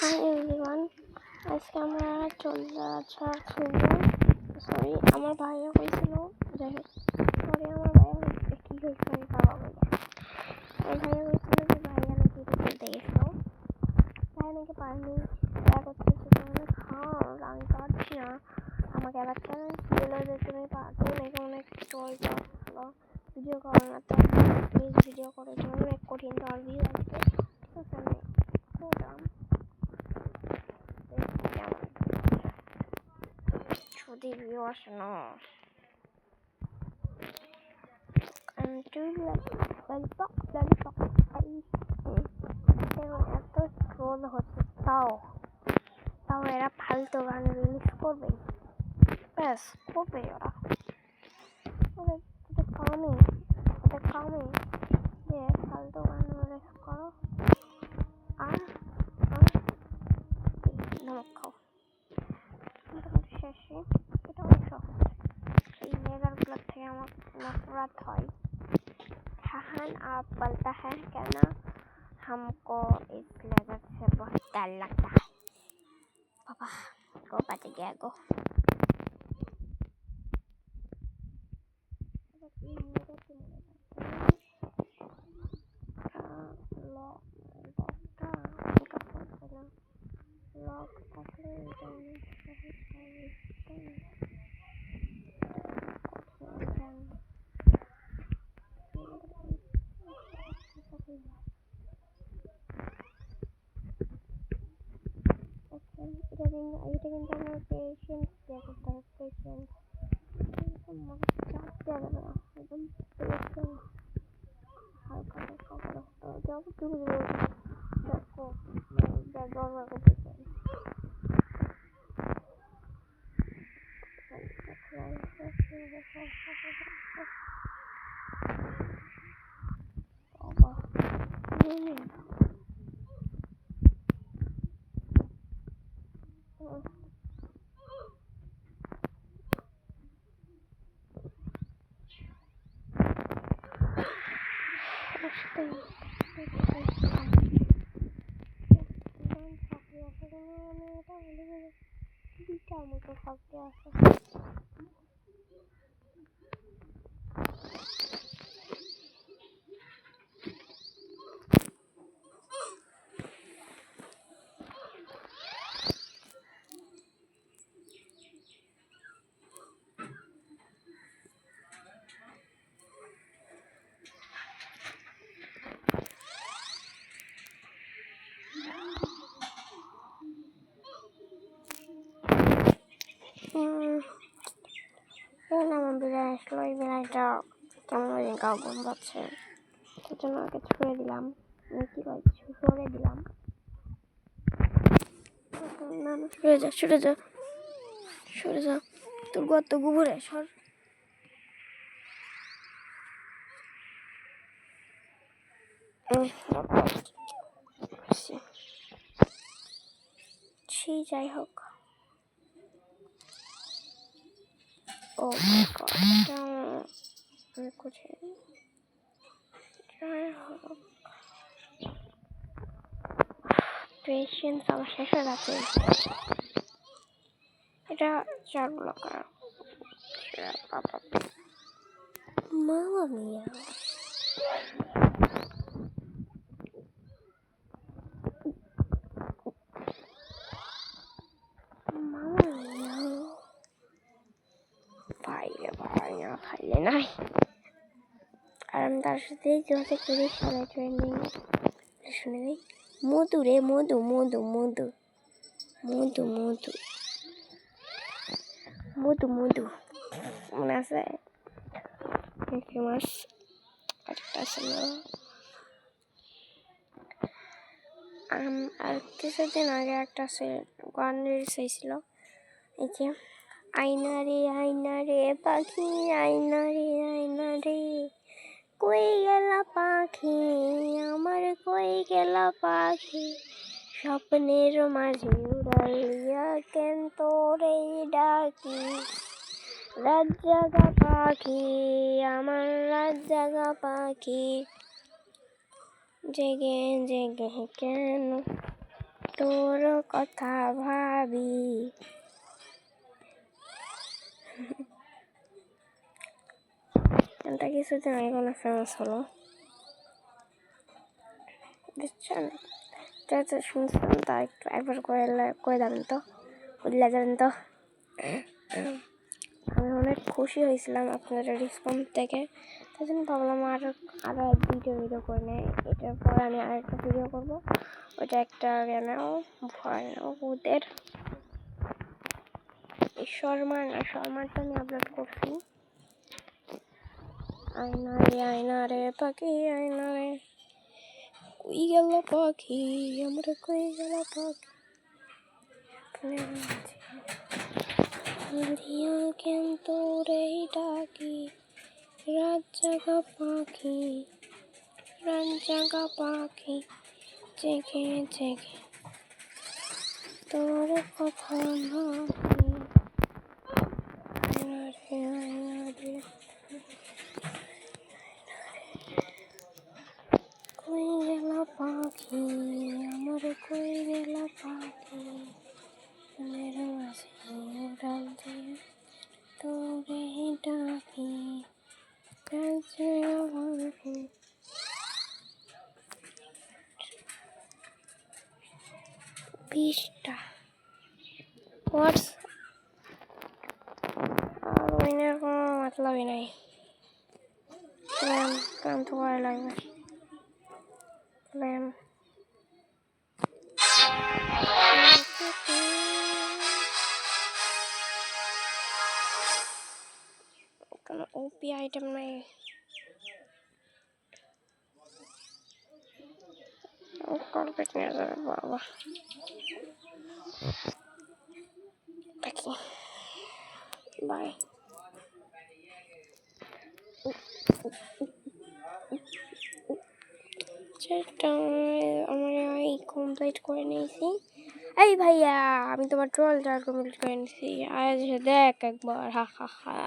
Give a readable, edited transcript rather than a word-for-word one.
Hi everyone, আজকে আমরা চন্দ্রাছড় খেলবো। সরি, আমার ভাইয়া হয়েছিল, যাই হোক সরি আমার ভাইয়া কি হয়েছিল আমি বাবা বলে আমার ভাইয়া হয়েছিল যে ভাইয়া নাকি এটা খেলতে গেছিলো, ভাইয়া নাকি পারেনি। দেখা করতে সেখানে আমি পারছি না, আমাকে আবার চ্যালেঞ্জ দিল যে তুমি পারবে নাকি অনেক ভিডিও করো না, তো প্লিজ ভিডিও করার জন্য অনেক কঠিন, তো আর ভিউ আসবে, ঠিক আছে আমি করলাম। যদি ভিউ আসে না এত ট্রোল হচ্ছে, তাও এরা ফালতু গান রিলিজ করবে, ব্যাস করবে ওরা, ওদের কামে যে ফালতু গান রিলিজ করো আর নমক খাও। মোটামুটি শেষে এটা অনেক সহজ, এই লেজারগুলোর থেকে আমার नफरत হয়। हाहन आप बोलता है क्या ना, हमको इस लेजर से बहुत डर लगता है। पापा को बच गया गो। এটা কিন্তু আমার পেশেন্স দিয়ে করতে হবে, পেশেন্স চাপ দেওয়া যাবে না, একদম পেশেন্স হালকা হালকা করে যতটুকু দেখো ব্যবহার করতে চাই। আমার বিড়াল আসলো, এই বিড়ালটা কেমন গাও গম পাচ্ছে, সেই জন্য ওকে ছুঁড়ে দিলাম, সরে দিলাম। না সরে যা তোর গর্ত গোবরে সর। যাই হোক, ও যাই হোক, পেশেন্স আমার শেষ হয়ে যাচ্ছে। এটা চার ব্লকার মামা মিয়া, খাইলে নাই। আর আমি তার সাথে যোগাযোগ করি সবাই ট্রেন্ডিং শুনে নেই। মধু রে মধু মধু মধু মধু মধু মধু মধু মনে আছে ফেমাস একটা ছিল। আর কিছুদিন আগে একটা গান রিলিজ হয়েছিল, এই যে আয়না রে পাখি আয়না রে কই গেলা পাখি আমার, কই গেলা পাখি স্বপ্নের মাঝে উড়ালিয়া কেন তোরে ডাকি, রাত জাগা পাখি আমার রাত জাগা পাখি জেগে জেগে কেন তোর কথা ভাবি। এটা কিছুদিন আগে কোনো ফেমাস হলো, বুঝছেন? এটা শুনছেন তা একটু একবার করে যাবেন তো, বললে যাবেন তো। আমি অনেক খুশি হয়েছিলাম আপনাদের রেসপন্স থেকে, তাই জন্য ভাবলাম আরও এক ভিডিও করে নেই। এটার পর আমি আরেকটা ভিডিও করবো, ওটা একটা ভয় ওদের শর্মারটা আমি আপলোড করছি। আয়না রে পাখি, আয়না রে কই গেল পাখি, আমরা কই গেল পাখি, দিয়া কেন তোরে ডাকি, রাত জাগা পাখি, জেগে জেগে তোর কথা ভাবি। আয়না রে কই গেল পাখি, আমার কই গেল পাখি, মনের মাঝে উড়াল দিয়ে তোরে ডাকি, রাত জাগা পাখি। 20টা ওয়ার্ডস আর উইনের কোনো মতলবই নাই। কাম তো করা লাগবে। কোনো ওপি আইটেম নাই। কার্পেট নিয়ে যাবে বাবা। বাই। আমরা কমপ্লিট করে নিয়েছি। এই ভাইয়া, আমি তোমার ট্রলটা কমপ্লিট করে নিয়েছি, আজ দেখ একবার, হা হা হা।